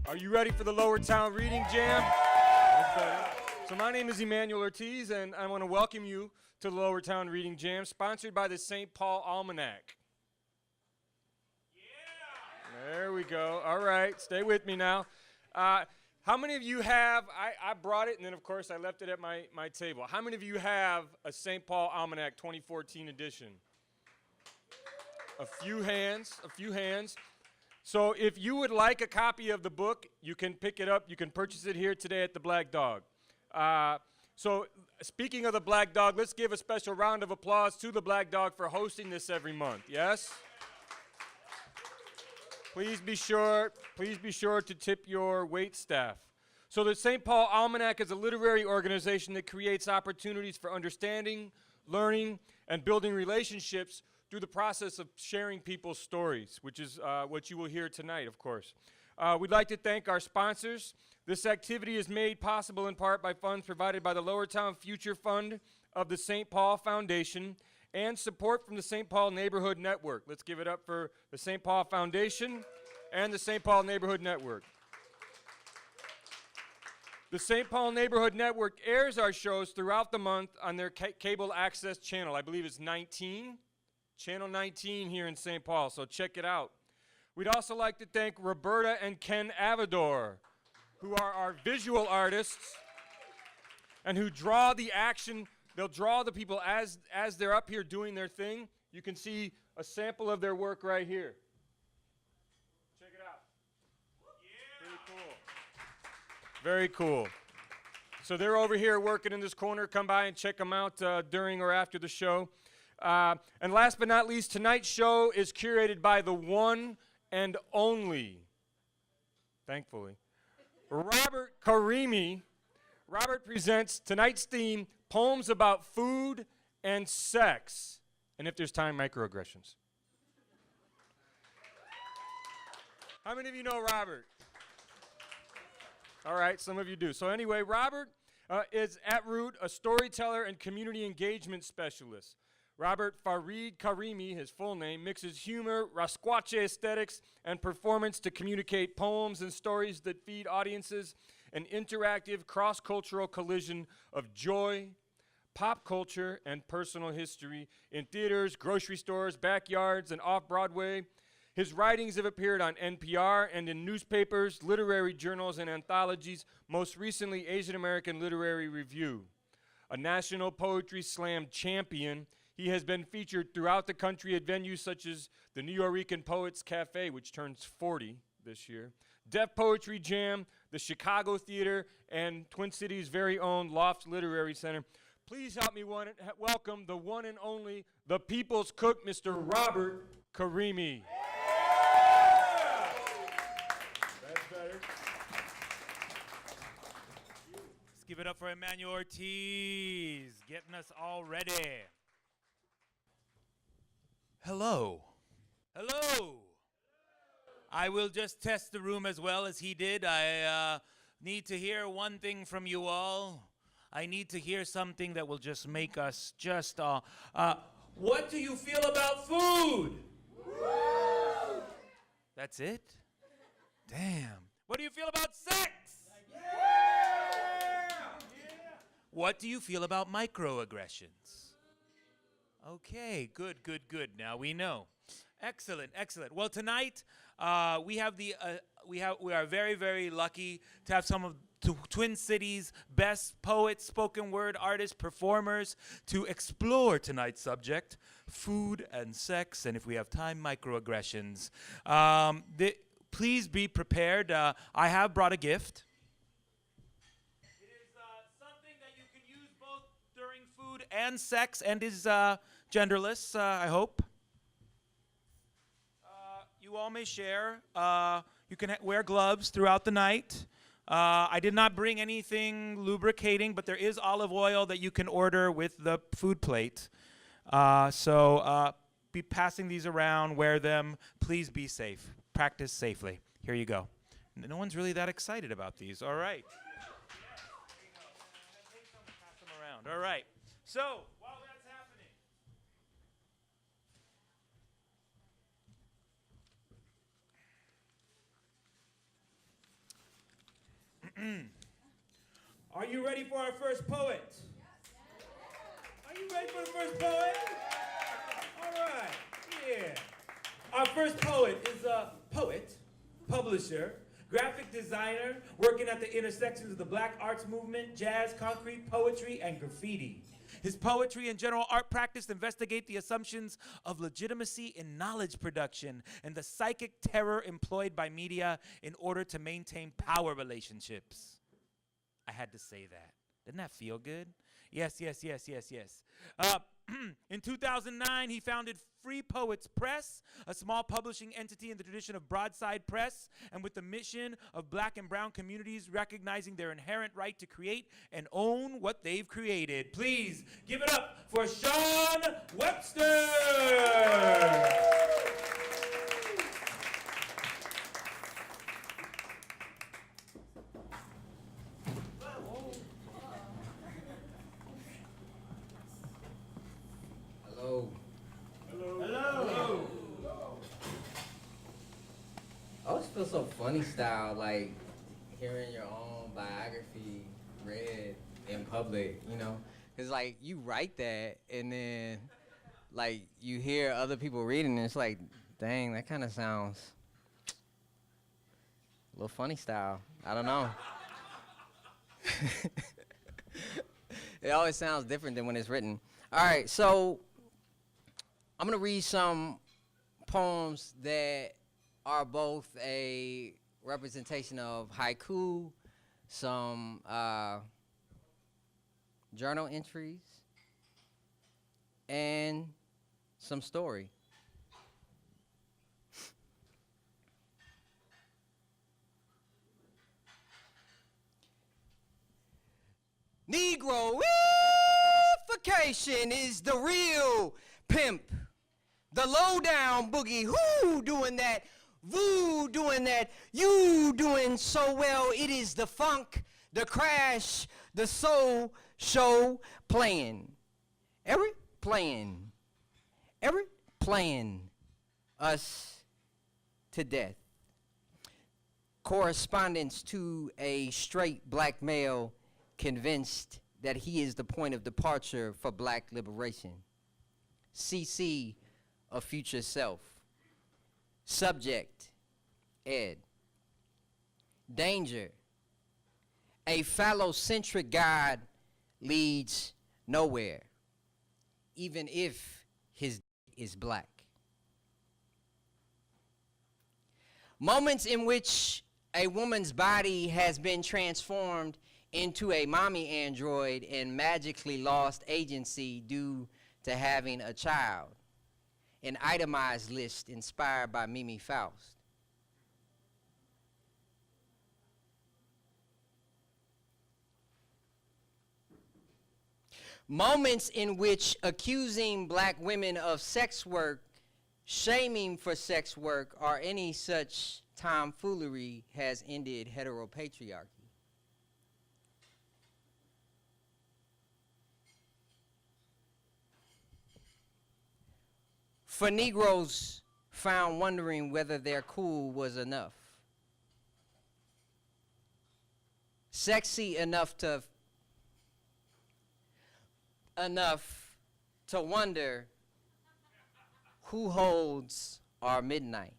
Are you ready for the Lowertown Reading Jam? So my name is Emmanuel Ortiz, and I want to welcome you to the Lowertown Reading Jam, sponsored by the St. Paul Almanac. Yeah! There we go. All right, stay with me now. How many of you have, I brought it, and then of course I left it at my table. How many of you have a St. Paul Almanac 2014 edition? A few hands, a few hands. So if you would like a copy of the book, you can pick it up. You can purchase it here today at the Black Dog. So speaking of the Black Dog, let's give a special round of applause to the Black Dog for hosting this every month. Yes? Please be sure to tip your wait staff. So the St. Paul Almanac is a literary organization that creates opportunities for understanding, learning, and building relationships through the process of sharing people's stories, which is what you will hear tonight, of course. We'd like to thank our sponsors. This activity is made possible in part by funds provided by the Lowertown Future Fund of the St. Paul Foundation and support from the St. Paul Neighborhood Network. Let's give it up for the St. Paul Foundation and the St. Paul Neighborhood Network. The St. Paul Neighborhood Network airs our shows throughout the month on their cable access channel. I believe it's 19. Channel 19 here in St. Paul, so check it out. We'd also like to thank Roberta and Ken Avador, who are our visual artists and who draw the action. They'll draw the people as they're up here doing their thing. You can see a sample of their work right here. Check it out. Yeah. Very cool. Very cool. So they're over here working in this corner. Come by and check them out during or after the show. And last but not least, tonight's show is curated by the one and only, thankfully, Robert Karimi. Robert presents tonight's theme, Poems About Food and Sex. And if there's time, microaggressions. How many of you know Robert? All right, some of you do. So anyway, Robert is at root a storyteller and community engagement specialist. Robert Farid Karimi, his full name, mixes humor, rasquache aesthetics, and performance to communicate poems and stories that feed audiences an interactive cross-cultural collision of joy, pop culture, and personal history in theaters, grocery stores, backyards, and off-Broadway. His writings have appeared on NPR and in newspapers, literary journals, and anthologies, most recently Asian American Literary Review. A National Poetry Slam champion, he has been featured throughout the country at venues such as the Nuyorican Poets Cafe, which turns 40 this year, Def Poetry Jam, the Chicago Theater, and Twin Cities' very own Loft Literary Center. Please help me welcome the one and only, the People's Cook, Mr. Robert Karimi. Yeah! That's better. Let's give it up for Emmanuel Ortiz, getting us all ready. Hello. Hello. I will just test the room as well as he did. I need to hear one thing from you all. I need to hear something that will just make us just, what do you feel about food? Woo! That's it? Damn. What do you feel about sex? Yeah! What do you feel about microaggressions? Okay, good, good, good. Now we know. Excellent, excellent. Well, tonight we are very, very lucky to have some of Twin Cities' best poets, spoken word artists, performers to explore tonight's subject, food and sex, and if we have time, microaggressions. Please be prepared. I have brought a gift. It is something that you can use both during food and sex, and is genderless, I hope. You all may share. You can wear gloves throughout the night. I did not bring anything lubricating, but there is olive oil that you can order with the food plate. So be passing these around, wear them. Please be safe. Practice safely. Here you go. No one's really that excited about these. All right. Pass them around. All right. So while that's happening, Are you ready for our first poet? Are you ready for the first poet? All right, yeah. Our first poet is a poet, publisher, graphic designer, working at the intersections of the Black arts movement, jazz, concrete, poetry, and graffiti. His poetry and general art practice investigate the assumptions of legitimacy in knowledge production and the psychic terror employed by media in order to maintain power relationships. I had to say that. Didn't that feel good? Yes. In 2009, he founded Free Poets Press, a small publishing entity in the tradition of Broadside Press, and with the mission of Black and brown communities recognizing their inherent right to create and own what they've created. Please give it up for Chaun Webster! I always feel so funny style, like hearing your own biography read in public, you know? Because, like, you write that, and then, like, you hear other people reading, and it's like, dang, that kind of sounds a little funny style. I don't know. It always sounds different than when it's written. All right, so I'm going to read some poems that are both a representation of haiku, some journal entries, and some story. Negroification is the real pimp. The low-down boogie, who doing that? Voo doing that, you doing so well. It is the funk, the crash, the soul show playing. Every playing us to death. Correspondence to a straight black male convinced that he is the point of departure for black liberation. CC, a future self. Subject, Ed. Danger. A phallocentric God leads nowhere, even if his is black. Moments in which a woman's body has been transformed into a mommy android and magically lost agency due to having a child. An itemized list inspired by Mimi Faust. Moments in which accusing black women of sex work, shaming for sex work, or any such tomfoolery has ended heteropatriarchy. For Negroes found wondering whether their cool was enough. Sexy enough to wonder who holds our midnight.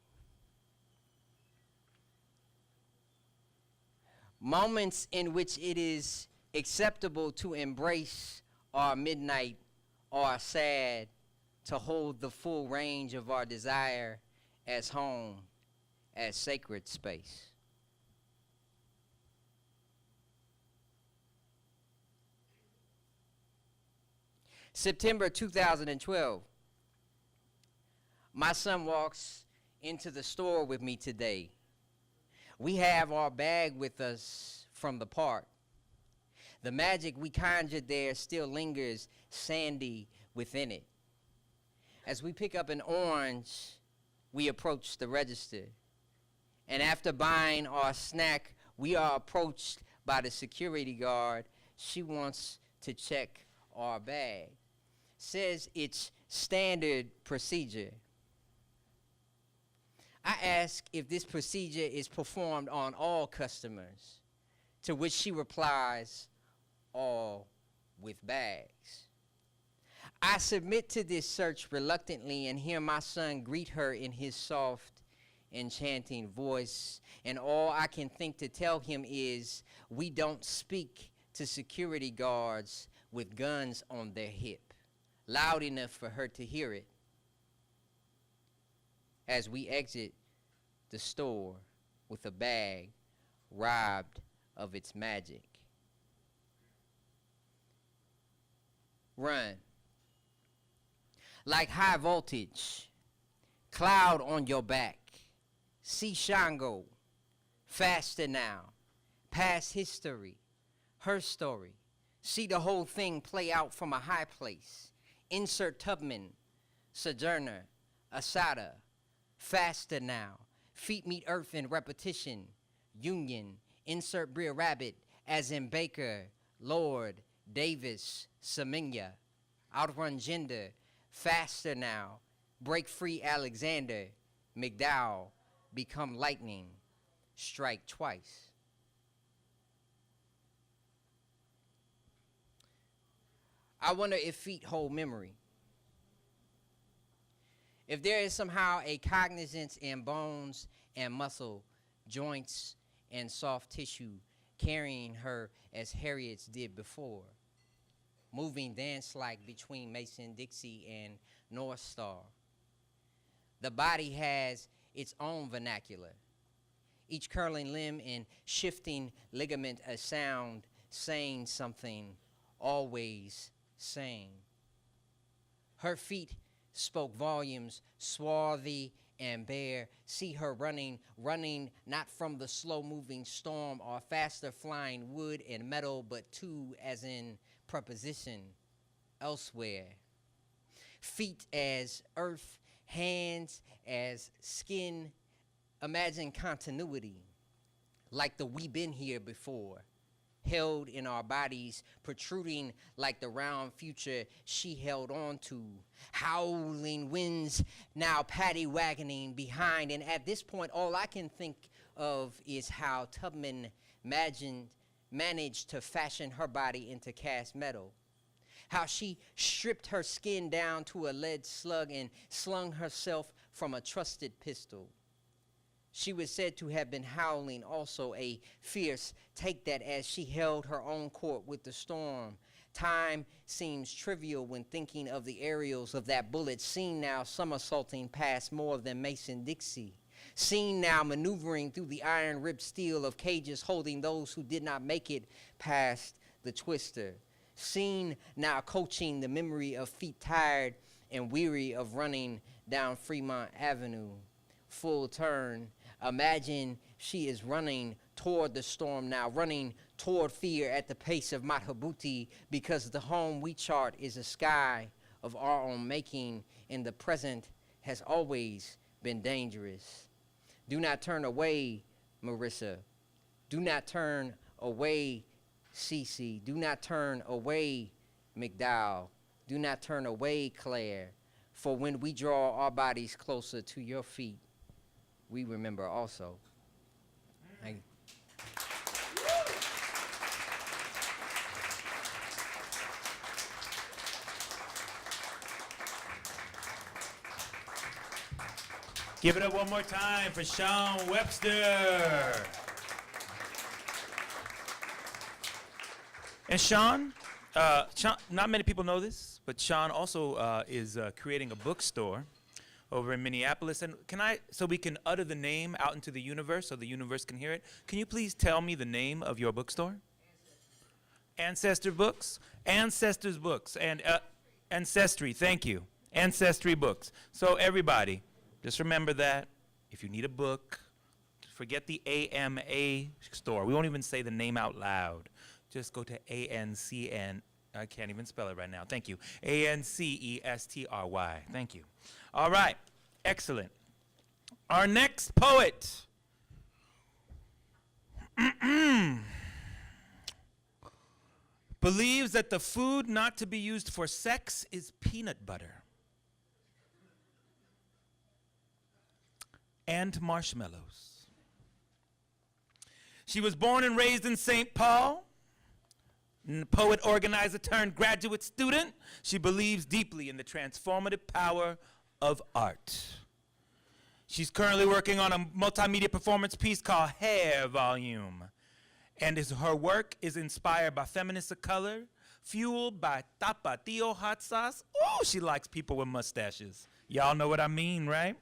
Moments in which it is acceptable to embrace our midnight are sad, to hold the full range of our desire as home, as sacred space. September 2012. My son walks into the store with me today. We have our bag with us from the park. The magic we conjured there still lingers sandy within it. As we pick up an orange, we approach the register. And after buying our snack, we are approached by the security guard. She wants to check our bag. Says it's standard procedure. I ask if this procedure is performed on all customers. To which she replies, all with bags. I submit to this search reluctantly and hear my son greet her in his soft, enchanting voice. And all I can think to tell him is, we don't speak to security guards with guns on their hip, loud enough for her to hear it. As we exit the store with a bag robbed of its magic. Run. Like high voltage, cloud on your back. See Shango, faster now, past history, her story. See the whole thing play out from a high place. Insert Tubman, Sojourner, Asada, faster now. Feet meet earth in repetition, Union. Insert Brer Rabbit, as in Baker, Lord, Davis, Seminya. Outrun gender, faster now. Break free Alexander, McDowell, become lightning, strike twice. I wonder if feet hold memory. If there is somehow a cognizance in bones and muscle, joints and soft tissue, carrying her as Harriet's did before, moving dance-like between Mason-Dixie and North Star. The body has its own vernacular, each curling limb and shifting ligament a sound, saying something, always saying. Her feet spoke volumes, swarthy and bare. See her running, running not from the slow-moving storm or faster flying wood and metal, but to, as in preposition, elsewhere. Feet as earth, hands as skin. Imagine continuity, like the we been here before, held in our bodies, protruding like the round future she held on to. Howling winds now paddy-wagoning behind, and at this point, all I can think of is how Tubman managed to fashion her body into cast metal. How she stripped her skin down to a lead slug and slung herself from a trusted pistol. She was said to have been howling also, a fierce take that as she held her own court with the storm. Time seems trivial when thinking of the aerials of that bullet, seen now somersaulting past more than Mason-Dixie. Seen now maneuvering through the iron-ribbed steel of cages holding those who did not make it past the twister. Seen now coaching the memory of feet tired and weary of running down Fremont Avenue. Full turn. Imagine she is running toward the storm now, running toward fear at the pace of Madhubuti, because the home we chart is a sky of our own making, and the present has always been dangerous. Do not turn away, Marissa. Do not turn away, Cece. Do not turn away, McDowell. Do not turn away, Claire. For when we draw our bodies closer to your feet, we remember also. Thank you. Give it up one more time for Chaun Webster. And Chaun, not many people know this, but Chaun also is creating a bookstore over in Minneapolis. And so we can utter the name out into the universe so the universe can hear it, can you please tell me the name of your bookstore? Ancestor Books? Ancestors Books. And Ancestry, thank you. Ancestry Books. So everybody, just remember that. If you need a book, forget the AMA store. We won't even say the name out loud. Just go to ANCN. I can't even spell it right now. Thank you. ANCESTRY. Thank you. All right. Excellent. Our next poet believes that the food not to be used for sex is peanut butter and marshmallows. She was born and raised in St. Paul. Poet, organizer turned graduate student. She believes deeply in the transformative power of art. She's currently working on a multimedia performance piece called Hair Volume. And her work is inspired by feminists of color, fueled by tapatio hot sauce. Ooh, she likes people with mustaches. Y'all know what I mean, right?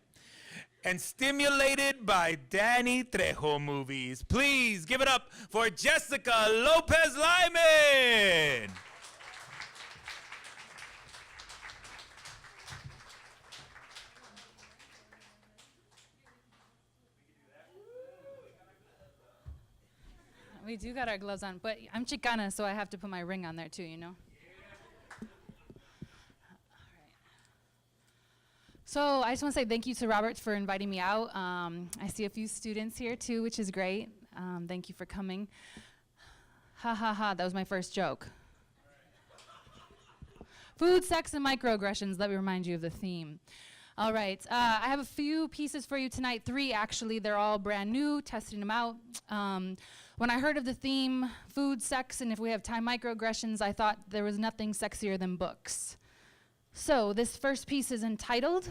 And stimulated by Danny Trejo movies. Please give it up for Jessia Lopez Lyman. We do got our gloves on, but I'm Chicana, so I have to put my ring on there too, you know? So I just want to say thank you to Robert for inviting me out. I see a few students here too, which is great. Thank you for coming. Ha ha ha, that was my first joke. Food, sex, and microaggressions. Let me remind you of the theme. All right, I have a few pieces for you tonight, 3 actually. They're all brand new, testing them out. When I heard of the theme, food, sex, and if we have time, microaggressions, I thought there was nothing sexier than books. So this first piece is entitled,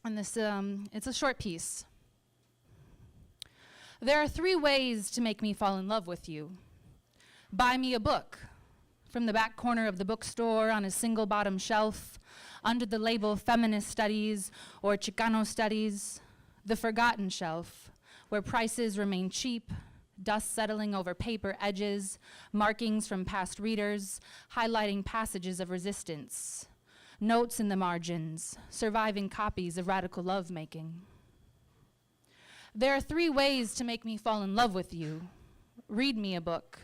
and this it's a short piece. There are 3 ways to make me fall in love with you. Buy me a book from the back corner of the bookstore on a single bottom shelf, under the label Feminist Studies or Chicano Studies, the forgotten shelf, where prices remain cheap, dust settling over paper edges, markings from past readers, highlighting passages of resistance, notes in the margins, surviving copies of radical lovemaking. There are 3 ways to make me fall in love with you. Read me a book.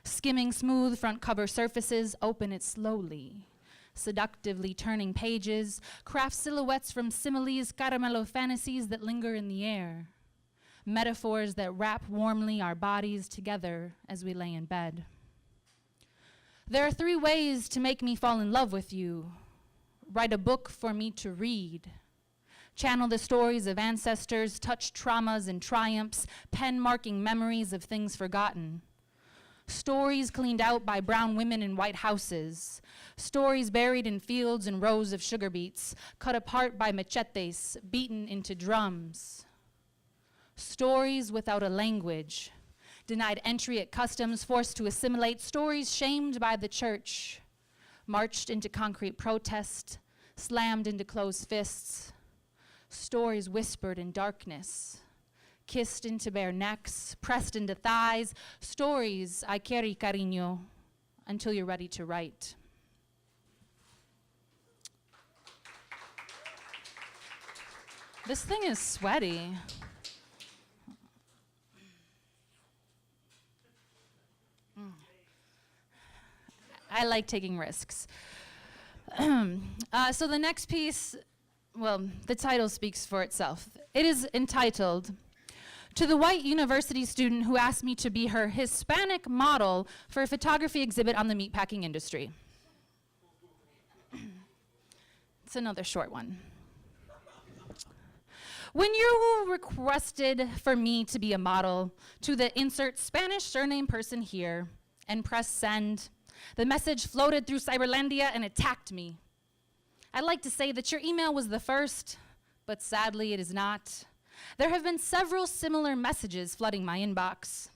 Skimming smooth front cover surfaces, open it slowly. Seductively turning pages, craft silhouettes from similes, caramello fantasies that linger in the air. Metaphors that wrap warmly our bodies together as we lay in bed. There are 3 ways to make me fall in love with you. Write a book for me to read. Channel the stories of ancestors, touch traumas and triumphs, pen marking memories of things forgotten. Stories cleaned out by brown women in white houses. Stories buried in fields and rows of sugar beets, cut apart by machetes, beaten into drums. Stories without a language, denied entry at customs, forced to assimilate. Stories shamed by the church, marched into concrete protest, slammed into closed fists. Stories whispered in darkness, kissed into bare necks, pressed into thighs. Stories I carry, cariño, until you're ready to write. This thing is sweaty. I like taking risks. So the next piece, well, the title speaks for itself. It is entitled, "To the white university student who asked me to be her Hispanic model for a photography exhibit on the meatpacking industry." It's another short one. When you requested for me to be a model, to the insert Spanish surname person here, and press send, the message floated through Cyberlandia and attacked me. I'd like to say that your email was the first, but sadly it is not. There have been several similar messages flooding my inbox.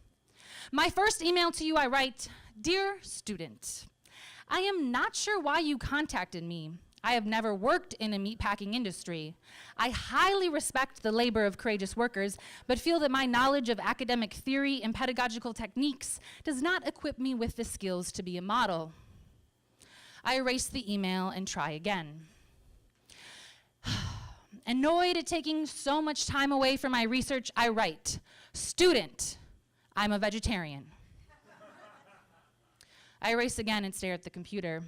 My first email to you, I write, "Dear student, I am not sure why you contacted me. I have never worked in a meatpacking industry. I highly respect the labor of courageous workers, but feel that my knowledge of academic theory and pedagogical techniques does not equip me with the skills to be a model." I erase the email and try again. Annoyed at taking so much time away from my research, I write, "Student, I'm a vegetarian." I erase again and stare at the computer.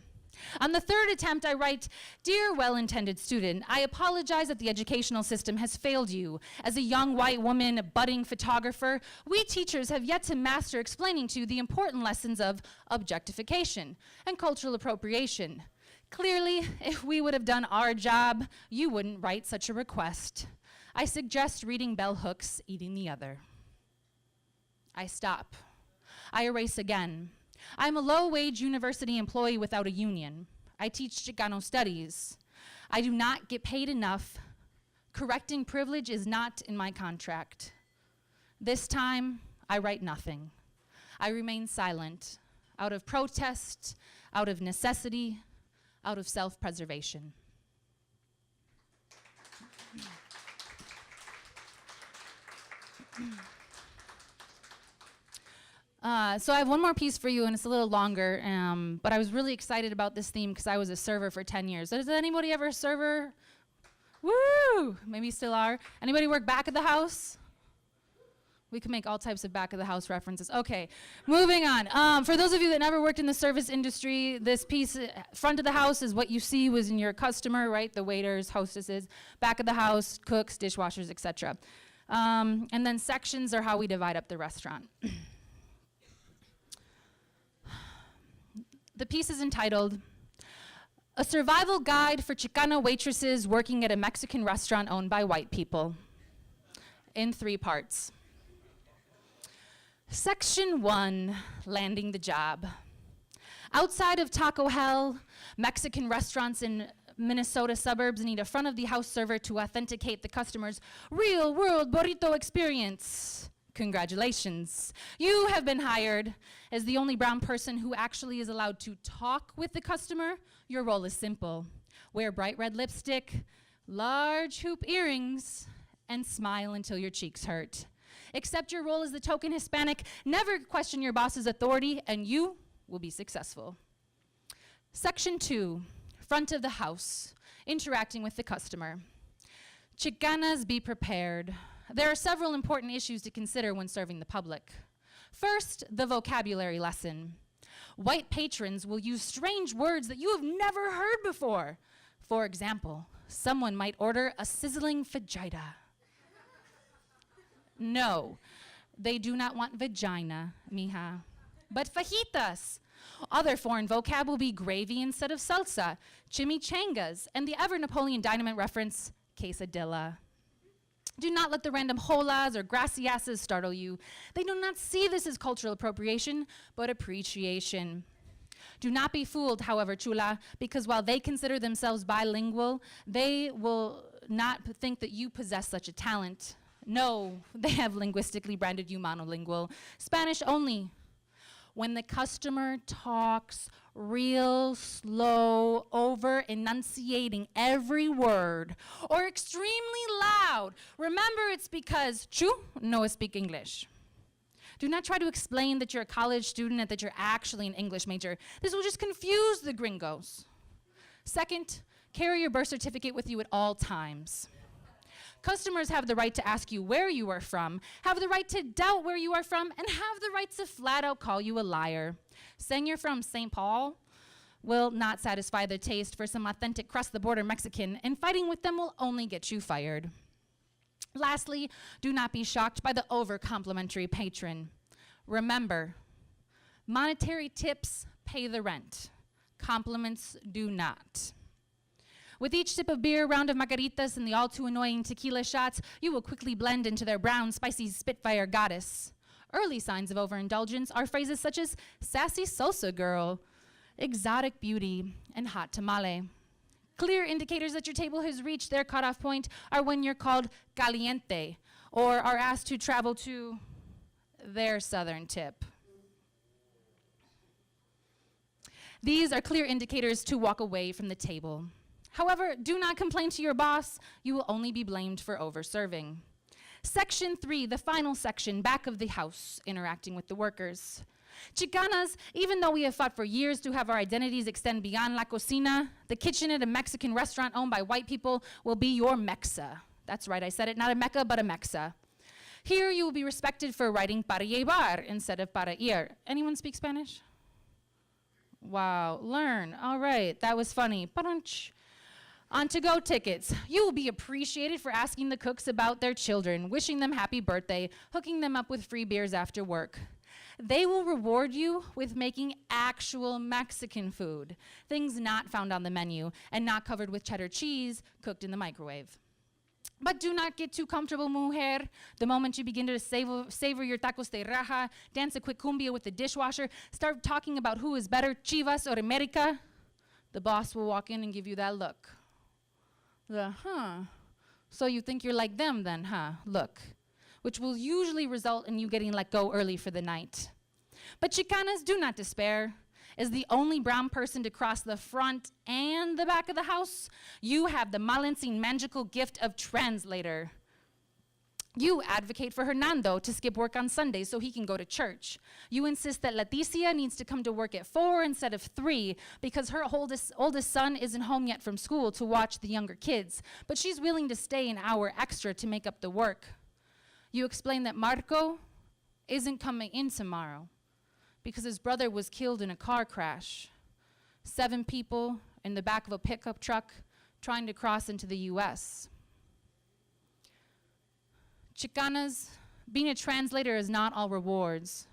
On the third attempt, I write, "Dear well-intended student, I apologize that the educational system has failed you. As a young white woman, a budding photographer, we teachers have yet to master explaining to you the important lessons of objectification and cultural appropriation. Clearly, if we would have done our job, you wouldn't write such a request. I suggest reading bell hooks, eating the other." I stop. I erase again. I'm a low-wage university employee without a union. I teach Chicano studies. I do not get paid enough. Correcting privilege is not in my contract. This time, I write nothing. I remain silent, out of protest, out of necessity, out of self-preservation. So I have one more piece for you, and it's a little longer, but I was really excited about this theme because I was a server for 10 years. Is anybody ever a server? Woo! Maybe you still are. Anybody work back of the house? We can make all types of back of the house references. Okay, moving on. For those of you that never worked in the service industry, this piece, front of the house is what you see was in your customer, right? The waiters, hostesses. Back of the house, cooks, dishwashers, etc. And then sections are how we divide up the restaurant. The piece is entitled, A Survival Guide for Chicana Waitresses Working at a Mexican Restaurant Owned by White People, in 3 parts. Section 1, landing the job. Outside of Taco Hell, Mexican restaurants in Minnesota suburbs need a front-of-the-house server to authenticate the customer's real-world burrito experience. Congratulations. You have been hired as the only brown person who actually is allowed to talk with the customer. Your role is simple. Wear bright red lipstick, large hoop earrings, and smile until your cheeks hurt. Accept your role as the token Hispanic, never question your boss's authority, and you will be successful. Section 2, front of the house, interacting with the customer. Chicanas, be prepared. There are several important issues to consider when serving the public. First, the vocabulary lesson. White patrons will use strange words that you have never heard before. For example, someone might order a sizzling fajita. No, they do not want vagina, mija, but fajitas. Other foreign vocab will be gravy instead of salsa, chimichangas, and the ever-Napoleon Dynamite reference, quesadilla. Do not let the random holas or graciases startle you. They do not see this as cultural appropriation, but appreciation. Do not be fooled, however, chula, because while they consider themselves bilingual, they will not think that you possess such a talent. No, they have linguistically branded you monolingual, Spanish only. When the customer talks real slow, over enunciating every word, or extremely loud, remember it's because chu no speak English. Do not try to explain that you're a college student and that you're actually an English major. This will just confuse the gringos. Second, carry your birth certificate with you at all times. Customers have the right to ask you where you are from, have the right to doubt where you are from, and have the right to flat out call you a liar. Saying you're from St. Paul will not satisfy their taste for some authentic cross-the-border Mexican, and fighting with them will only get you fired. Lastly, do not be shocked by the over-complimentary patron. Remember, monetary tips pay the rent. Compliments do not. With each sip of beer, round of margaritas, and the all-too-annoying tequila shots, you will quickly blend into their brown, spicy Spitfire goddess. Early signs of overindulgence are phrases such as sassy salsa girl, exotic beauty, and hot tamale. Clear indicators that your table has reached their cutoff point are when you're called caliente, or are asked to travel to their southern tip. These are clear indicators to walk away from the table. However, do not complain to your boss. You will only be blamed for over-serving. Section 3, the final section, back of the house, interacting with the workers. Chicanas, even though we have fought for years to have our identities extend beyond la cocina, the kitchen at a Mexican restaurant owned by white people will be your Mexa. That's right, I said it, not a Mecca, but a Mexa. Here you will be respected for writing para llevar instead of para ir. Anyone speak Spanish? Wow, learn. All right, that was funny. Ba-dunch. On to-go tickets. You will be appreciated for asking the cooks about their children, wishing them happy birthday, hooking them up with free beers after work. They will reward you with making actual Mexican food, things not found on the menu and not covered with cheddar cheese cooked in the microwave. But do not get too comfortable, mujer. The moment you begin to savor your tacos de raja, dance a quick cumbia with the dishwasher, start talking about who is better, Chivas or America, the boss will walk in and give you that look. So you think you're like them then, huh? Look. Which will usually result in you getting let go early for the night. But Chicanas, do not despair. As the only brown person to cross the front and the back of the house, you have the balancing magical gift of translator. You advocate for Hernando to skip work on Sundays so he can go to church. You insist that Leticia needs to come to work at 4 instead of 3 because her oldest son isn't home yet from school to watch the younger kids, but she's willing to stay an hour extra to make up the work. You explain that Marco isn't coming in tomorrow because his brother was killed in a car crash. 7 people in the back of a pickup truck trying to cross into the US. Chicanas, being a translator is not all rewards.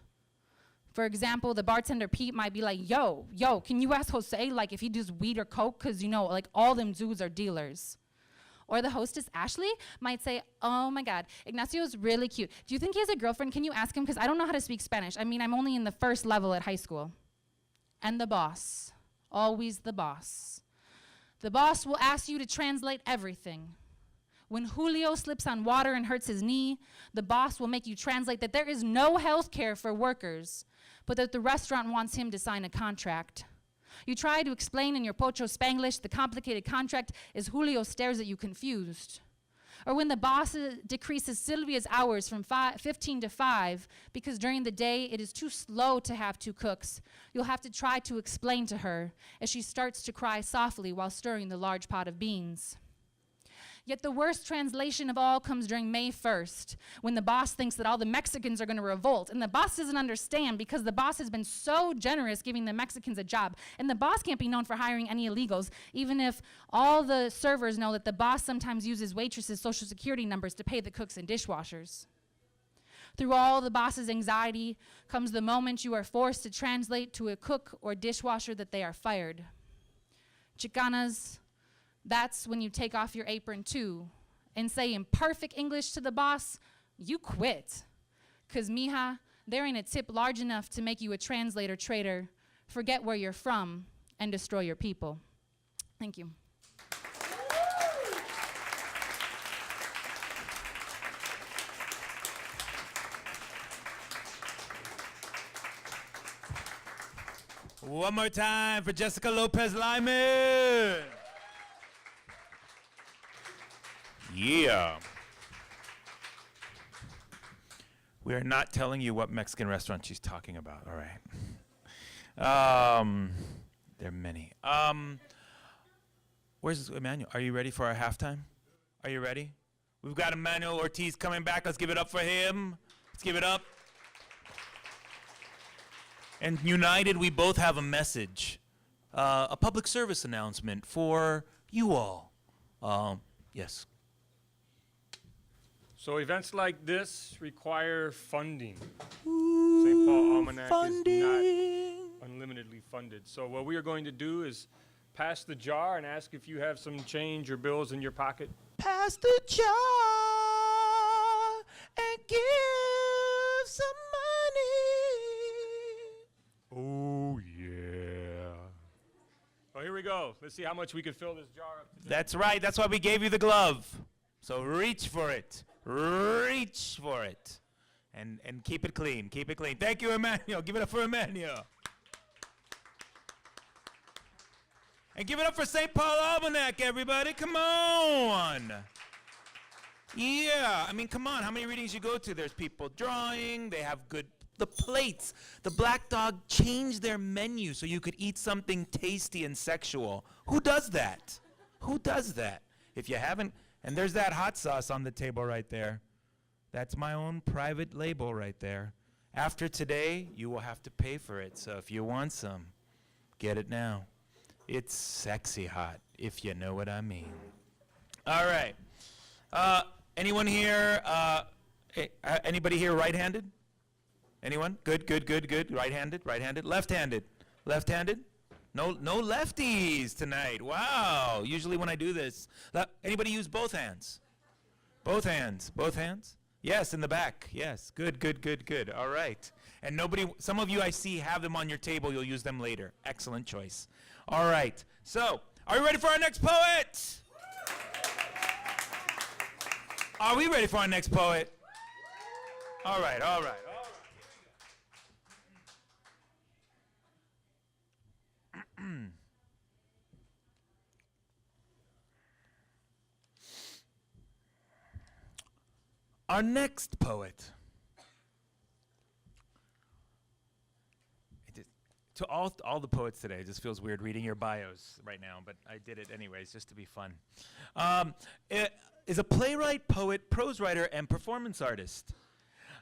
For example, the bartender Pete might be like, yo, can you ask Jose like if he does weed or coke? Cause you know, like all them dudes are dealers. Or the hostess, Ashley, might say, oh my God, Ignacio's really cute. Do you think he has a girlfriend? Can you ask him? Because I don't know how to speak Spanish. I mean, I'm only in the first level at high school. And the boss, always the boss. The boss will ask you to translate everything. When Julio slips on water and hurts his knee, the boss will make you translate that there is no health care for workers, but that the restaurant wants him to sign a contract. You try to explain in your Pocho Spanglish the complicated contract as Julio stares at you confused. Or when the boss decreases Sylvia's hours from 15 to 5 because during the day it is too slow to have 2 cooks, you'll have to try to explain to her as she starts to cry softly while stirring the large pot of beans. Yet the worst translation of all comes during May 1st, when the boss thinks that all the Mexicans are going to revolt. And the boss doesn't understand because the boss has been so generous giving the Mexicans a job. And the boss can't be known for hiring any illegals, even if all the servers know that the boss sometimes uses waitresses' social security numbers to pay the cooks and dishwashers. Through all the boss's anxiety comes the moment you are forced to translate to a cook or dishwasher that they are fired. Chicanas, that's when you take off your apron too and say in perfect English to the boss, you quit. 'Cause mija, there ain't a tip large enough to make you a translator traitor, forget where you're from, and destroy your people. Thank you. One more time for Jessia Lopez Lyman. Yeah. We are not telling you what Mexican restaurant she's talking about, all right? There are many. Where's Emmanuel? Are you ready for our halftime? Are you ready? We've got Emmanuel Ortiz coming back. Let's give it up for him. Let's give it up. And united, we both have a message, a public service announcement for you all. Yes. So events like this require funding. St. Paul Almanac is not unlimitedly funded. So what we are going to do is pass the jar and ask if you have some change or bills in your pocket. Pass the jar and give some money. Oh, yeah. Well, here we go. Let's see how much we can fill this jar up today. That's right. That's why we gave you the glove. So reach for it. Reach for it. And keep it clean. Keep it clean. Thank you, Emmanuel. Give it up for Emmanuel. And give it up for St. Paul Almanac, everybody. Come on. Yeah. I mean, come on. How many readings you go to? There's people drawing. They have good... The plates. The Black Dog changed their menu so you could eat something tasty and sexual. Who does that? Who does that? If you haven't... And there's that hot sauce on the table right there. That's my own private label right there. After today, you will have to pay for it. So if you want some, get it now. It's sexy hot, if you know what I mean. All right. Anyone here, anybody here right-handed? Anyone? Good. Right-handed? Left-handed? Left-handed? No lefties tonight. Wow. Usually when I do this, anybody use both hands? Both hands, both hands. Yes, in the back. Yes, good, good, good, good. All right. And some of you I see have them on your table. You'll use them later. Excellent choice. All right. So, are you ready for our next poet? Are we ready for our next poet? All right, all right, all right. Our next poet. To all the poets today, it just feels weird reading your bios right now, but I did it anyways, just to be fun. Is a playwright, poet, prose writer, and performance artist.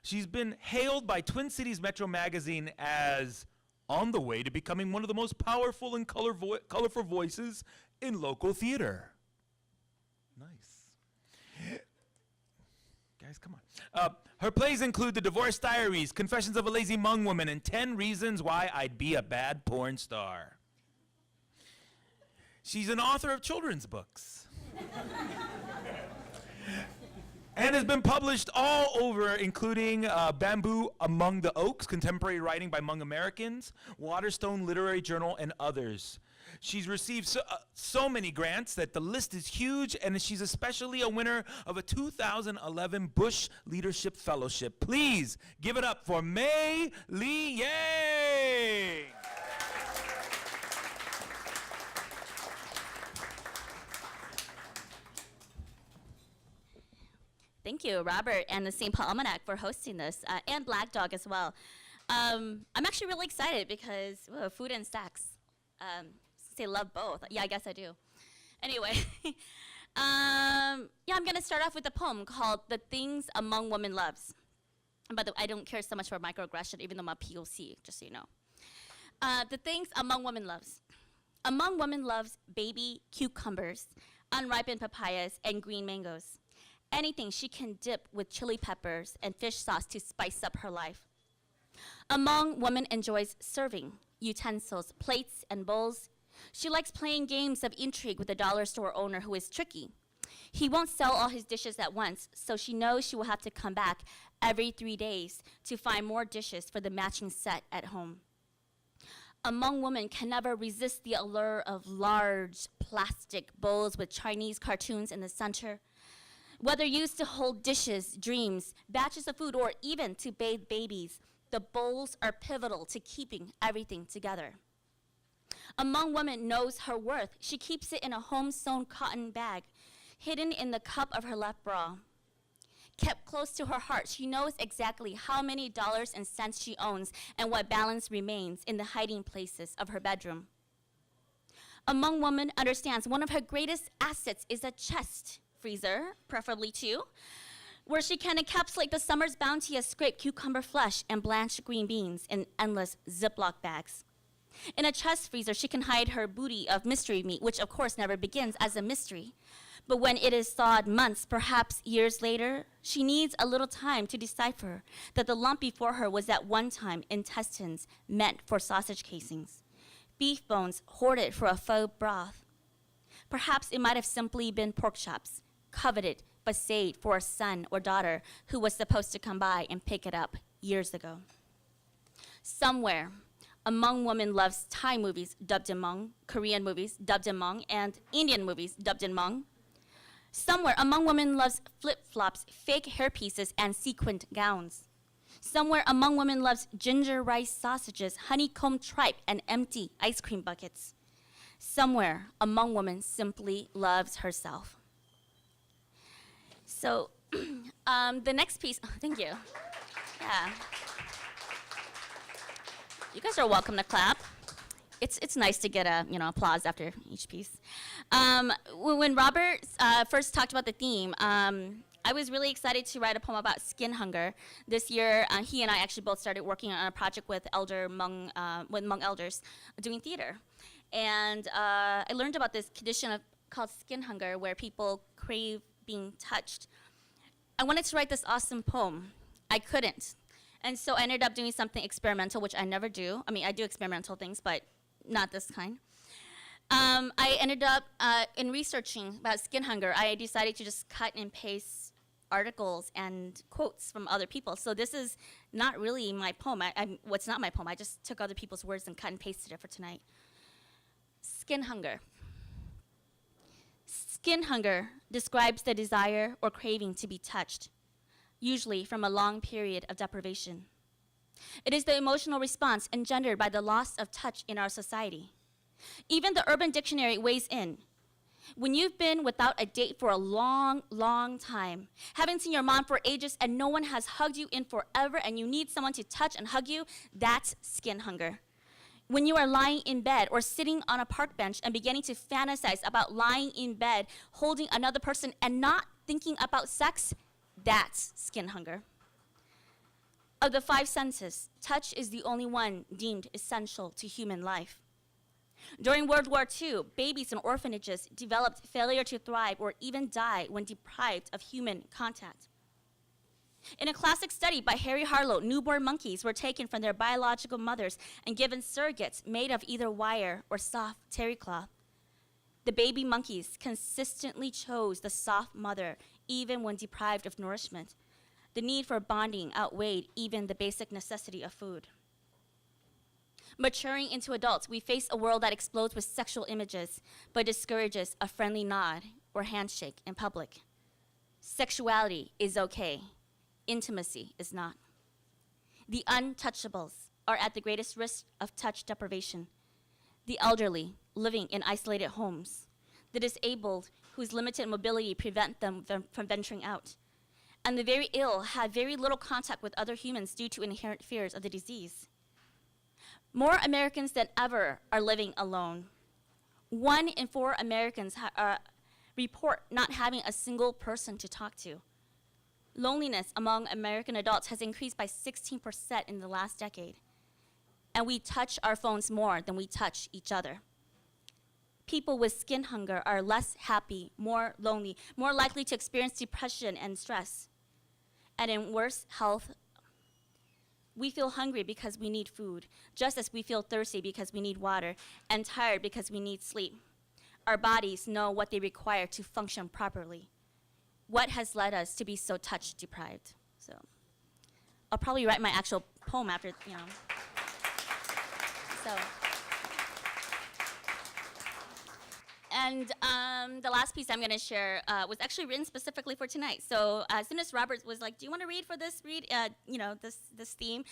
She's been hailed by Twin Cities Metro Magazine as on the way to becoming one of the most powerful and colorful voices in local theater. Nice. Guys, come on. Her plays include The Divorce Diaries, Confessions of a Lazy Hmong Woman, and 10 Reasons Why I'd Be a Bad Porn Star. She's an author of children's books. And has been published all over, including Bamboo Among the Oaks, Contemporary Writing by Hmong Americans, Waterstone Literary Journal, and others. She's received so many grants that the list is huge, and she's especially a winner of a 2011 Bush Leadership Fellowship. Please give it up for Mei Li Yang. Thank you, Robert, and the St. Paul Almanac for hosting this, and Black Dog as well. I'm actually really excited because food and sex. Say love both. Yeah, I guess I do. Anyway, I'm going to start off with a poem called The Things a Hmong Woman Loves. By the way, I don't care so much for microaggression, even though I'm a POC, just so you know. The Things a Hmong Woman Loves. A Hmong woman loves baby cucumbers, unripened papayas, and green mangoes. Anything she can dip with chili peppers and fish sauce to spice up her life. A Hmong woman enjoys serving, utensils, plates, and bowls. She likes playing games of intrigue with the dollar store owner who is tricky. He won't sell all his dishes at once, so she knows she will have to come back every 3 days to find more dishes for the matching set at home. A Hmong woman can never resist the allure of large plastic bowls with Chinese cartoons in the center. Whether used to hold dishes, dreams, batches of food, or even to bathe babies, the bowls are pivotal to keeping everything together. A Hmong woman knows her worth. She keeps it in a home-sewn cotton bag, hidden in the cup of her left bra. Kept close to her heart, she knows exactly how many dollars and cents she owns and what balance remains in the hiding places of her bedroom. A Hmong woman understands one of her greatest assets is a chest, freezer, preferably 2, where she can encapsulate the summer's bounty of scraped cucumber flesh and blanched green beans in endless Ziploc bags. In a chest freezer, she can hide her booty of mystery meat, which of course never begins as a mystery. But when it is thawed months, perhaps years later, she needs a little time to decipher that the lump before her was at one time intestines meant for sausage casings, beef bones hoarded for a faux broth. Perhaps it might have simply been pork chops, coveted but saved for a son or daughter who was supposed to come by and pick it up years ago. Somewhere, a Hmong woman loves Thai movies dubbed in Hmong, Korean movies dubbed in Hmong, and Indian movies dubbed in Hmong. Somewhere, a Hmong woman loves flip-flops, fake hairpieces, and sequined gowns. Somewhere, a Hmong woman loves ginger rice sausages, honeycomb tripe, and empty ice cream buckets. Somewhere, a Hmong woman simply loves herself. So, the next piece, thank you. Yeah. You guys are welcome to clap. It's nice to get applause after each piece. When Robert first talked about the theme, I was really excited to write a poem about skin hunger. This year, he and I actually both started working on a project with Hmong elders doing theater. And I learned about this condition called skin hunger, where people crave being touched. I wanted to write this awesome poem. I couldn't. And so I ended up doing something experimental, which I never do. I mean, I do experimental things, but not this kind. I ended up, in researching about skin hunger, I decided to just cut and paste articles and quotes from other people. So this is not really my poem. It's not my poem. I just took other people's words and cut and pasted it for tonight. Skin hunger. Skin hunger describes the desire or craving to be touched, usually from a long period of deprivation. It is the emotional response engendered by the loss of touch in our society. Even the Urban Dictionary weighs in. When you've been without a date for a long, long time, haven't seen your mom for ages and no one has hugged you in forever and you need someone to touch and hug you, that's skin hunger. When you are lying in bed or sitting on a park bench and beginning to fantasize about lying in bed, holding another person and not thinking about sex, that's skin hunger. Of the 5 senses, touch is the only one deemed essential to human life. During World War II, babies in orphanages developed failure to thrive or even die when deprived of human contact. In a classic study by Harry Harlow, newborn monkeys were taken from their biological mothers and given surrogates made of either wire or soft terry cloth. The baby monkeys consistently chose the soft mother even when deprived of nourishment. The need for bonding outweighed even the basic necessity of food. Maturing into adults, we face a world that explodes with sexual images, but discourages a friendly nod or handshake in public. Sexuality is okay. Intimacy is not. The untouchables are at the greatest risk of touch deprivation. The elderly living in isolated homes. The disabled whose limited mobility prevent them from venturing out. And the very ill have very little contact with other humans due to inherent fears of the disease. More Americans than ever are living alone. 1 in 4 Americans report not having a single person to talk to. Loneliness among American adults has increased by 16% in the last decade. And we touch our phones more than we touch each other. People with skin hunger are less happy, more lonely, more likely to experience depression and stress. And in worse health, we feel hungry because we need food, just as we feel thirsty because we need water, and tired because we need sleep. Our bodies know what they require to function properly. What has led us to be so touch deprived? So I'll probably write my actual poem after, So. And the last piece I'm going to share was actually written specifically for tonight. So as soon as Robert was like, "Do you want to read for this this theme?"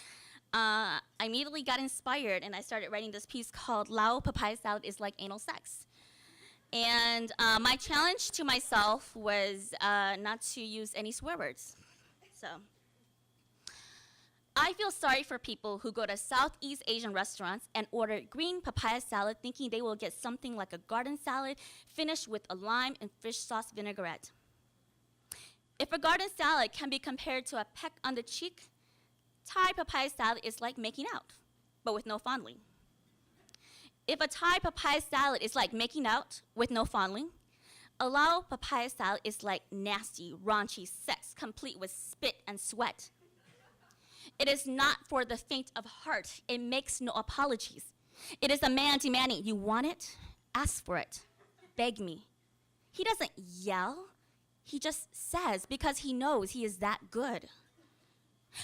I immediately got inspired, and I started writing this piece called "Lao Papaya Salad is like anal sex." And my challenge to myself was not to use any swear words. So I feel sorry for people who go to Southeast Asian restaurants and order green papaya salad thinking they will get something like a garden salad finished with a lime and fish sauce vinaigrette. If a garden salad can be compared to a peck on the cheek, Thai papaya salad is like making out, but with no fondling. If a Thai papaya salad is like making out with no fondling, a Lao papaya salad is like nasty, raunchy sex complete with spit and sweat. It is not for the faint of heart. It makes no apologies. It is a man demanding, "You want it? Ask for it. Beg me." He doesn't yell. He just says because he knows he is that good.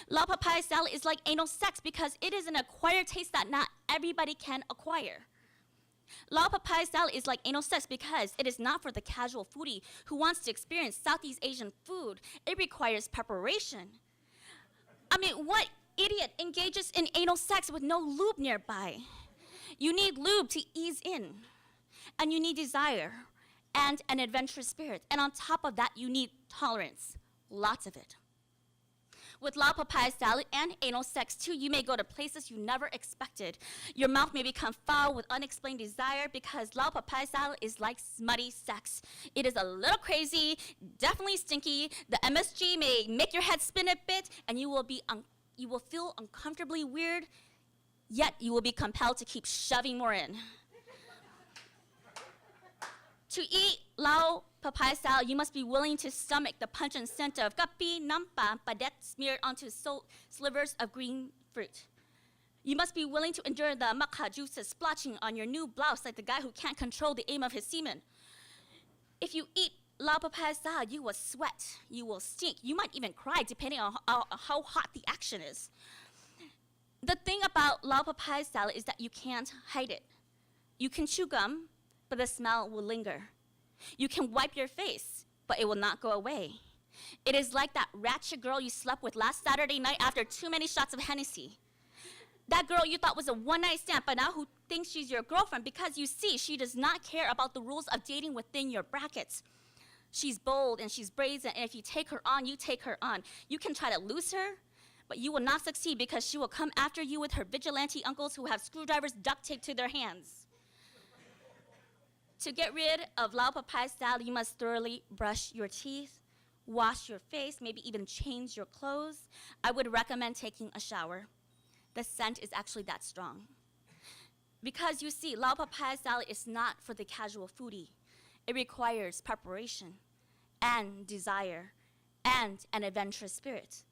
Lao papaya salad is like anal sex because it is an acquired taste that not everybody can acquire. Lao papaya salad is like anal sex because it is not for the casual foodie who wants to experience Southeast Asian food. It requires preparation. I mean, what idiot engages in anal sex with no lube nearby? You need lube to ease in, and you need desire and an adventurous spirit. And on top of that, you need tolerance, lots of it. With Lao papaya salad and anal sex too, you may go to places you never expected. Your mouth may become foul with unexplained desire because Lao papaya salad is like smutty sex. It is a little crazy, definitely stinky. The MSG may make your head spin a bit, and you will feel uncomfortably weird, yet you will be compelled to keep shoving more in. To eat Lao papaya salad, you must be willing to stomach the pungent scent of kapi, nampa, padet smeared onto slivers of green fruit. You must be willing to endure the makha juices splotching on your new blouse like the guy who can't control the aim of his semen. If you eat Lao Papaya Salad, you will sweat, you will stink, you might even cry depending on how hot the action is. The thing about Lao Papaya Salad is that you can't hide it. You can chew gum, but the smell will linger. You can wipe your face, but it will not go away. It is like that ratchet girl you slept with last Saturday night after too many shots of Hennessy. That girl you thought was a one-night stand, but now who thinks she's your girlfriend because you see she does not care about the rules of dating within your brackets. She's bold and she's brazen, and if you take her on, you take her on. You can try to lose her, but you will not succeed because she will come after you with her vigilante uncles who have screwdrivers duct taped to their hands. To get rid of Lao Papaya Salad, you must thoroughly brush your teeth, wash your face, maybe even change your clothes. I would recommend taking a shower. The scent is actually that strong. Because you see, Lao Papaya Salad is not for the casual foodie. It requires preparation and desire and an adventurous spirit.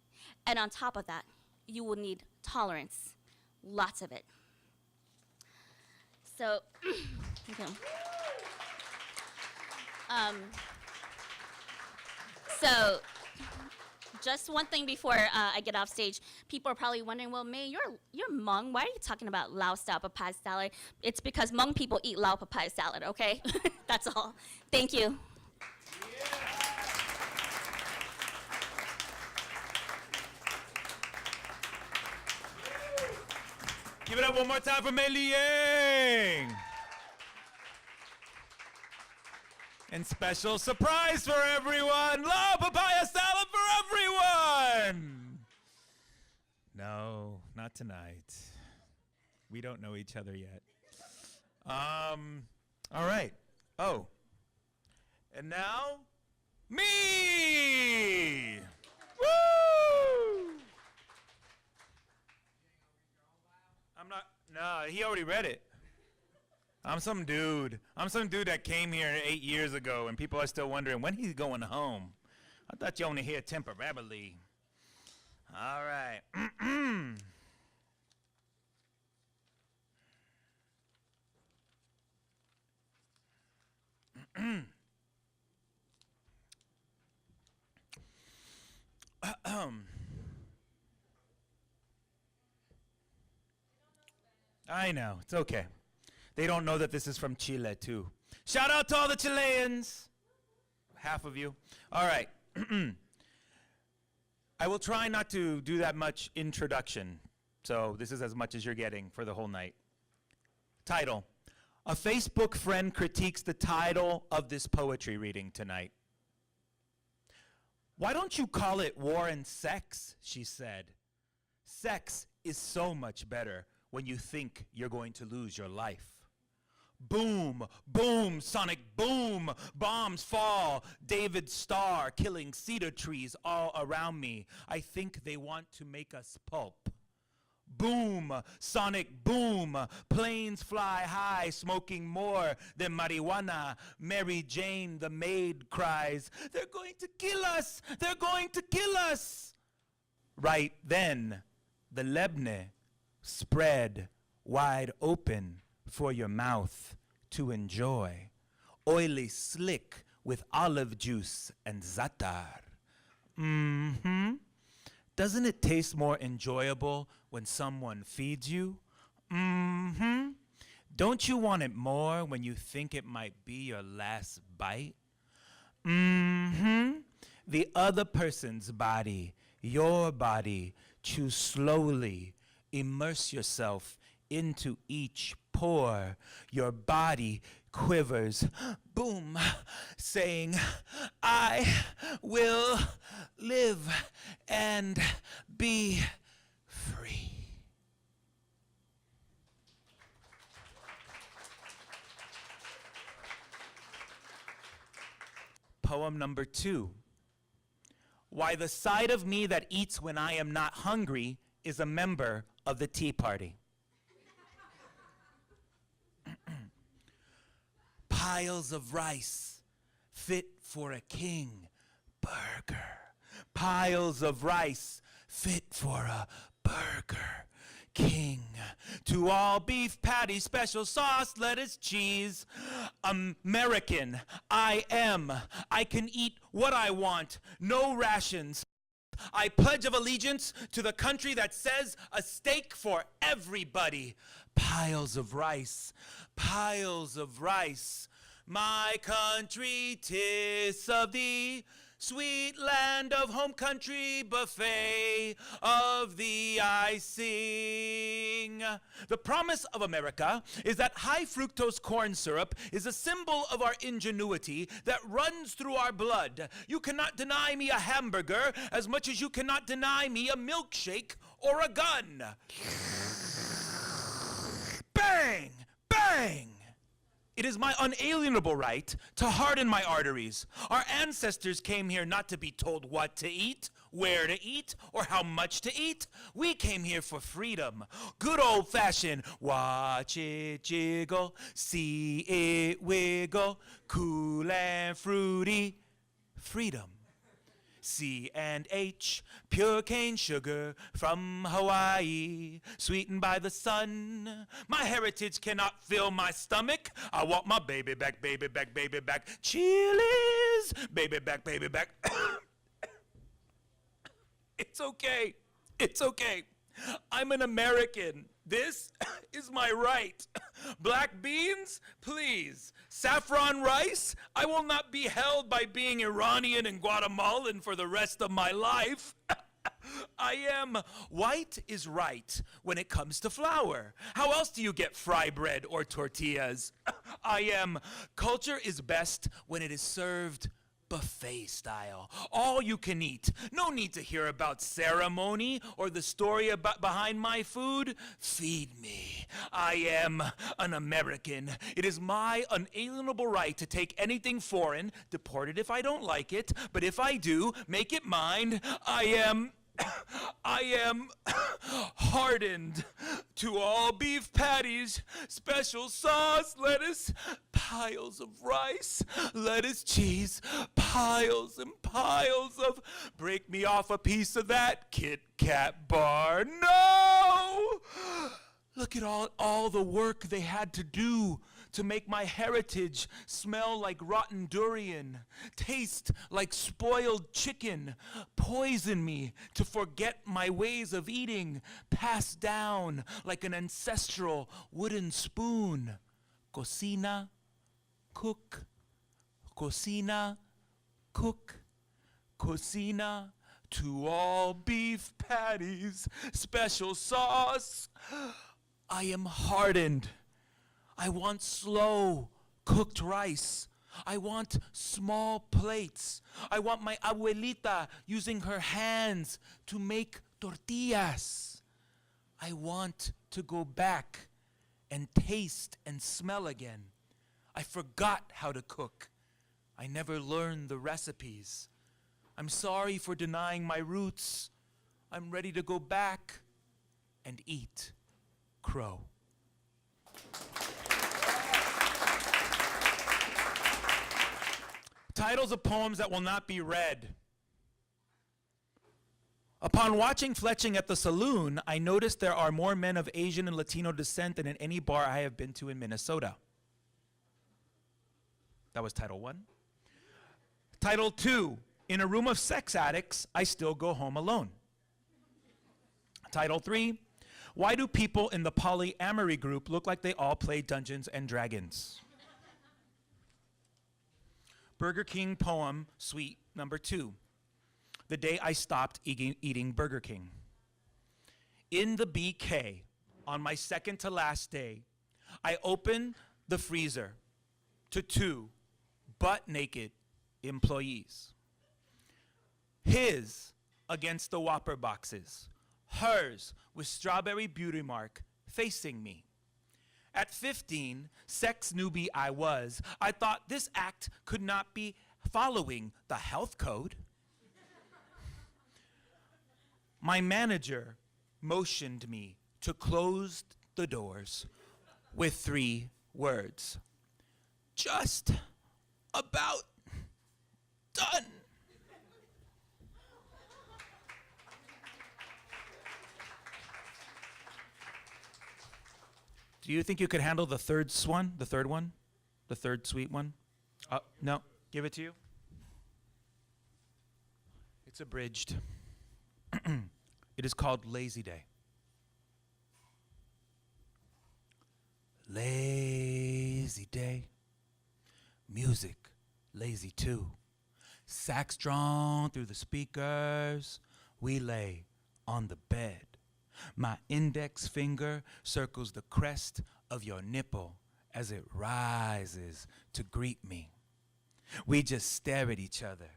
And on top of that, you will need tolerance, lots of it. So, okay. So, just one thing before I get off stage. People are probably wondering, well, May, you're Hmong. Why are you talking about Lao style papaya salad? It's because Hmong people eat Lao papaya salad, okay? That's all. Thank you. Give it up one more time for Mei Liang. And special surprise for everyone, Lao Papaya Salad for everyone! No, not tonight. We don't know each other yet. All right. Oh. And now, me! Woo! I'm not, no, he already read it. I'm some dude that came here 8 years ago, and people are still wondering when he's going home. I thought you only here temporarily. All right. I know, it's okay. They don't know that this is from Chile, too. Shout out to all the Chileans. Half of you. All right. I will try not to do that much introduction. So this is as much as you're getting for the whole night. Title. A Facebook friend critiques the title of this poetry reading tonight. Why don't you call it War and Sex, she said. Sex is so much better when you think you're going to lose your life. Boom, boom, sonic boom, bombs fall, David's star killing cedar trees all around me. I think they want to make us pulp. Boom, sonic boom, planes fly high, smoking more than marijuana. Mary Jane, the maid, cries, "They're going to kill us! They're going to kill us!" Right then, the lebne spread wide open for your mouth to enjoy. Oily slick with olive juice and za'atar. Doesn't it taste more enjoyable when someone feeds you? Don't you want it more when you think it might be your last bite? The other person's body, your body, chew slowly. Immerse yourself into each pore. Your body quivers, boom, saying, I will live and be free. Poem number 2. Why the side of me that eats when I am not hungry is a member of the Tea Party. Piles of rice fit for a king burger. Piles of rice fit for a burger. king. To all beef patties, special sauce, lettuce, cheese. American, I am. I can eat what I want, no rations. I pledge of allegiance to the country that says a steak for everybody. Piles of rice, piles of rice. My country, 'tis of thee, sweet land of home country, buffet of thee I sing. The promise of America is that high fructose corn syrup is a symbol of our ingenuity that runs through our blood. You cannot deny me a hamburger as much as you cannot deny me a milkshake or a gun. Bang! Bang! It is my unalienable right to harden my arteries. Our ancestors came here not to be told what to eat, where to eat, or how much to eat. We came here for freedom. Good old-fashioned, watch it jiggle, see it wiggle, cool and fruity, freedom. C&H, pure cane sugar from Hawaii, sweetened by the sun. My heritage cannot fill my stomach. I want my baby back, baby back, baby back. Chili's, baby back, baby back. It's okay. It's okay. I'm an American. This is my right. Black beans, please. Saffron rice, I will not be held by being Iranian and Guatemalan for the rest of my life. I am. White is right when it comes to flour. How else do you get fry bread or tortillas? I am. Culture is best when it is served buffet style. All you can eat. No need to hear about ceremony or the story behind my food. Feed me. I am an American. It is my unalienable right to take anything foreign, deport it if I don't like it, but if I do, make it mine. I am hardened to all beef patties, special sauce, lettuce, piles of rice, lettuce, cheese, piles and piles of, break me off a piece of that Kit Kat bar. No! Look at all the work they had to do to make my heritage smell like rotten durian, taste like spoiled chicken, poison me to forget my ways of eating, pass down like an ancestral wooden spoon. Cocina, cook, cocina, cook, cocina, to all beef patties, special sauce. I am hardened. I want slow cooked rice. I want small plates. I want my abuelita using her hands to make tortillas. I want to go back and taste and smell again. I forgot how to cook. I never learned the recipes. I'm sorry for denying my roots. I'm ready to go back and eat crow. Titles of poems that will not be read. Upon watching Fletching at the saloon, I noticed there are more men of Asian and Latino descent than in any bar I have been to in Minnesota. That was Title 1. Title 2, in a room of sex addicts, I still go home alone. Title 3, why do people in the polyamory group look like they all play Dungeons and Dragons? Burger King poem, suite number 2. The day I stopped eating Burger King. In the BK, on my second to last day, I opened the freezer to 2 butt-naked employees. His against the Whopper boxes, hers with strawberry beauty mark facing me. At 15, sex newbie I was, I thought this act could not be following the health code. My manager motioned me to close the doors with 3 words. Just about done. Do you think you could handle the third one? The third one? The third sweet one? No. Give it to you. It's abridged. It is called Lazy Day. Lazy day. Music, lazy too. Sax drawn through the speakers. We lay on the bed. My index finger circles the crest of your nipple as it rises to greet me. We just stare at each other,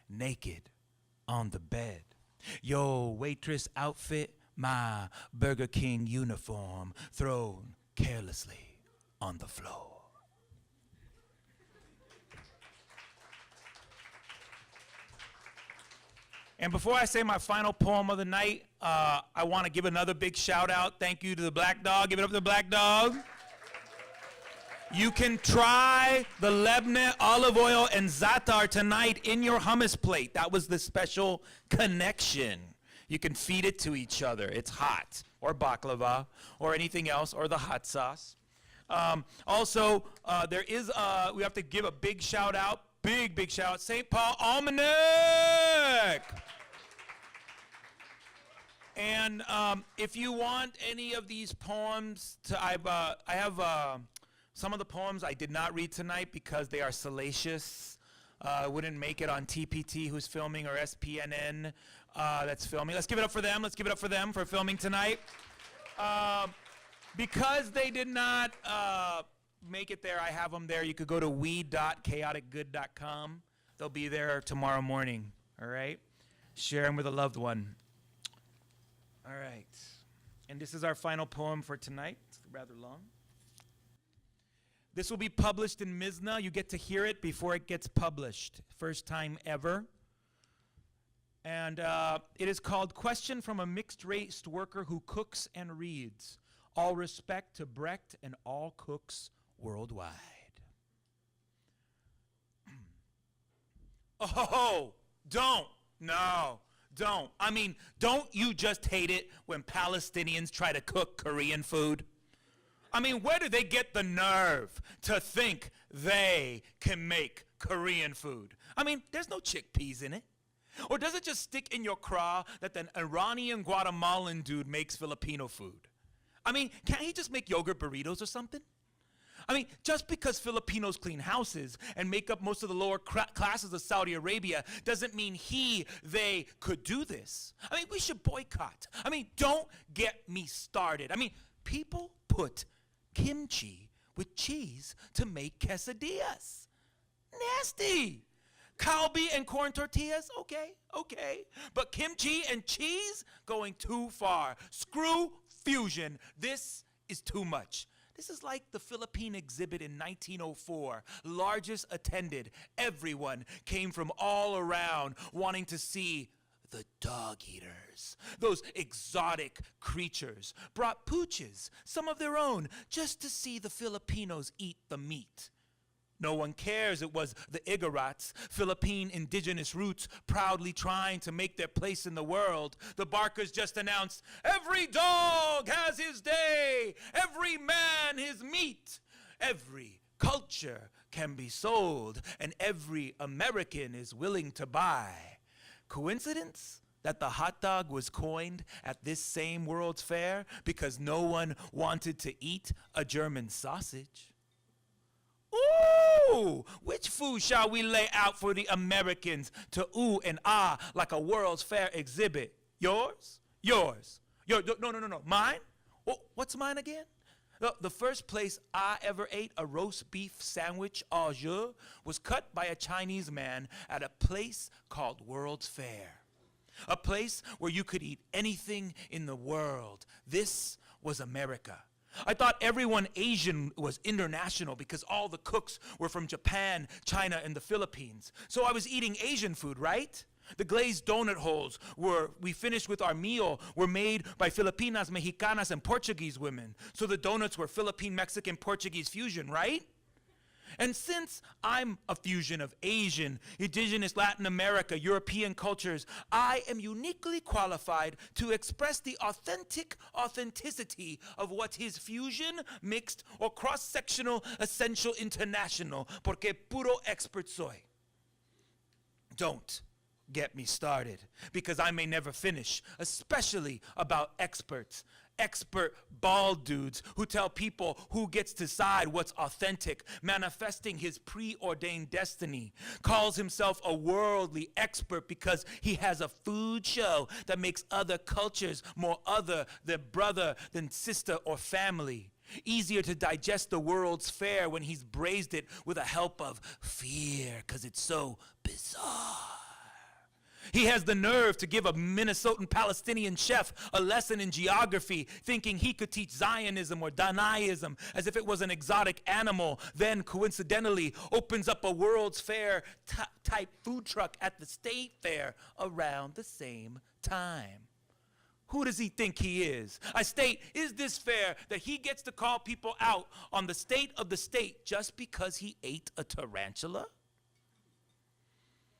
naked on the bed. Your waitress outfit, my Burger King uniform, thrown carelessly on the floor. And before I say my final poem of the night, I want to give another big shout out. Thank you to the Black Dog. Give it up to the Black Dog. You can try the Lebanon olive oil and za'atar tonight in your hummus plate. That was the special connection. You can feed it to each other. It's hot, or baklava, or anything else, or the hot sauce. Also, we have to give a big shout out, big shout out, St. Paul Almanac. And if you want any of these poems, I have some of the poems I did not read tonight because they are salacious. Wouldn't make it on TPT, who's filming, or SPNN that's filming. Let's give it up for them. Let's give it up for them for filming tonight. Because they did not make it there, I have them there. You could go to we.chaoticgood.com. They'll be there tomorrow morning, all right? Share them with a loved one. All right. And this is our final poem for tonight. It's rather long. This will be published in Mizna. You get to hear it before it gets published. First time ever. And it is called Question from a Mixed-Race Worker Who Cooks and Reads. All respect to Brecht and all cooks worldwide. Oh, don't. No, don't. I mean, don't you just hate it when Palestinians try to cook Korean food? I mean, where do they get the nerve to think they can make Korean food? I mean, there's no chickpeas in it. Or does it just stick in your craw that an Iranian Guatemalan dude makes Filipino food? I mean, can't he just make yogurt burritos or something? I mean, just because Filipinos clean houses and make up most of the lower classes of Saudi Arabia doesn't mean they could do this. I mean, we should boycott. I mean, don't get me started. I mean, people put kimchi with cheese to make quesadillas. Nasty. Kalbi and corn tortillas, okay. But kimchi and cheese, going too far. Screw fusion. This is too much. This is like the Philippine exhibit in 1904, largest attended. Everyone came from all around wanting to see the dog eaters. Those exotic creatures brought pooches, some of their own, just to see the Filipinos eat the meat. No one cares it was the Igorots, Philippine indigenous roots, proudly trying to make their place in the world. The barkers just announced, every dog has his day, every man his meat. Every culture can be sold, and every American is willing to buy. Coincidence that the hot dog was coined at this same World's Fair because no one wanted to eat a German sausage? Ooh, which food shall we lay out for the Americans to ooh and ah like a World's Fair exhibit? Yours? No, mine? What's mine again? The first place I ever ate a roast beef sandwich au jus was cut by a Chinese man at a place called World's Fair. A place where you could eat anything in the world. This was America. I thought everyone Asian was international because all the cooks were from Japan, China, and the Philippines. So I was eating Asian food, right? The glazed donut holes we finished with our meal were made by Filipinas, Mexicanas, and Portuguese women. So the donuts were Philippine, Mexican, Portuguese fusion, right? And since I'm a fusion of Asian, indigenous Latin America, European cultures, I am uniquely qualified to express the authenticity of what is fusion, mixed, or cross-sectional, essential, international, porque puro expert soy. Don't get me started, because I may never finish, especially about experts. Expert bald dudes who tell people who gets to decide what's authentic, manifesting his preordained destiny, calls himself a worldly expert because he has a food show that makes other cultures more other than brother, than sister or family. Easier to digest the World's Fair when he's braised it with a help of fear, because it's so bizarre. He has the nerve to give a Minnesotan Palestinian chef a lesson in geography, thinking he could teach Zionism or Danaism as if it was an exotic animal, then coincidentally opens up a World's Fair type food truck at the state fair around the same time. Who does he think he is? I state, is this fair that he gets to call people out on the state of the state just because he ate a tarantula?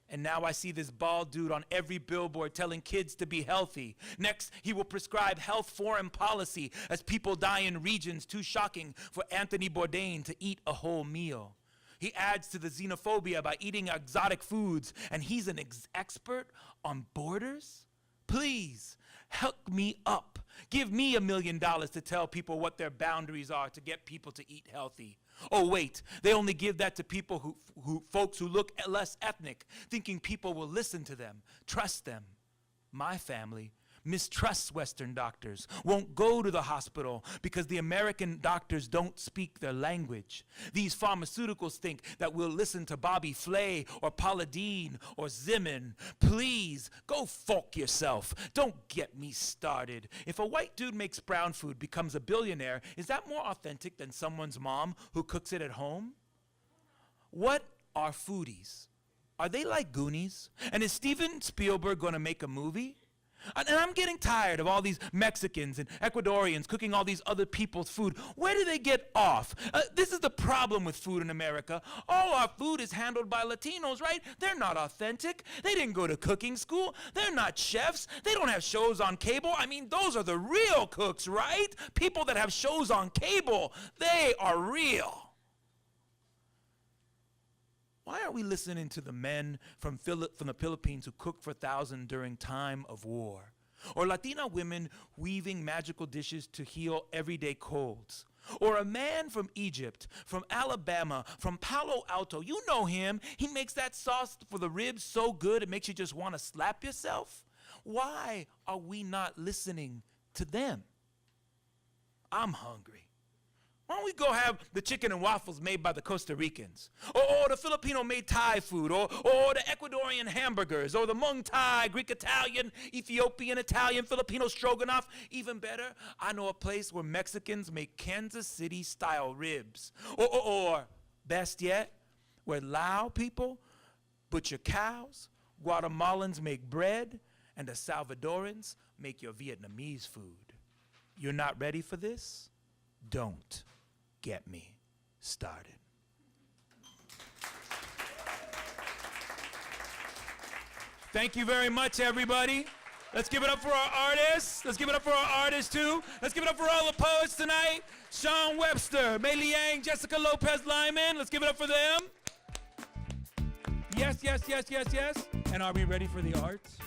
And now I see this bald dude on every billboard telling kids to be healthy. Next, he will prescribe health foreign policy as people die in regions too shocking for Anthony Bourdain to eat a whole meal. He adds to the xenophobia by eating exotic foods, and he's an expert on borders? Please, hook me up. Give me $1 million to tell people what their boundaries are to get people to eat healthy. Oh wait, they only give that to people folks who look less ethnic, thinking people will listen to them, trust them. My family mistrusts Western doctors, won't go to the hospital because the American doctors don't speak their language. These pharmaceuticals think that we'll listen to Bobby Flay or Paula Deen or Zimmern. Please, go fuck yourself. Don't get me started. If a white dude makes brown food, becomes a billionaire, is that more authentic than someone's mom who cooks it at home? What are foodies? Are they like Goonies? And is Steven Spielberg gonna make a movie? And I'm getting tired of all these Mexicans and Ecuadorians cooking all these other people's food. Where do they get off? This is the problem with food in America. All our food is handled by Latinos, right? They're not authentic. They didn't go to cooking school. They're not chefs. They don't have shows on cable. I mean, those are the real cooks, right? People that have shows on cable, they are real. Why are we listening to the men from the Philippines who cook for thousands during time of war? Or Latina women weaving magical dishes to heal everyday colds? Or a man from Egypt, from Alabama, from Palo Alto, you know him, he makes that sauce for the ribs so good it makes you just want to slap yourself? Why are we not listening to them? I'm hungry. Why don't we go have the chicken and waffles made by the Costa Ricans? Or the Filipino-made Thai food, or the Ecuadorian hamburgers, or the Hmong Thai, Greek-Italian, Ethiopian-Italian, Filipino stroganoff. Even better, I know a place where Mexicans make Kansas City-style ribs. Or, best yet, where Lao people butcher cows, Guatemalans make bread, and the Salvadorans make your Vietnamese food. You're not ready for this? Don't get me started. Thank you very much, everybody. Let's give it up for our artists. Let's give it up for our artists, too. Let's give it up for all the poets tonight. Chaun Webster, Mei Liang, Jessia Lopez Lyman. Let's give it up for them. Yes, yes, yes, yes, yes. And are we ready for the arts?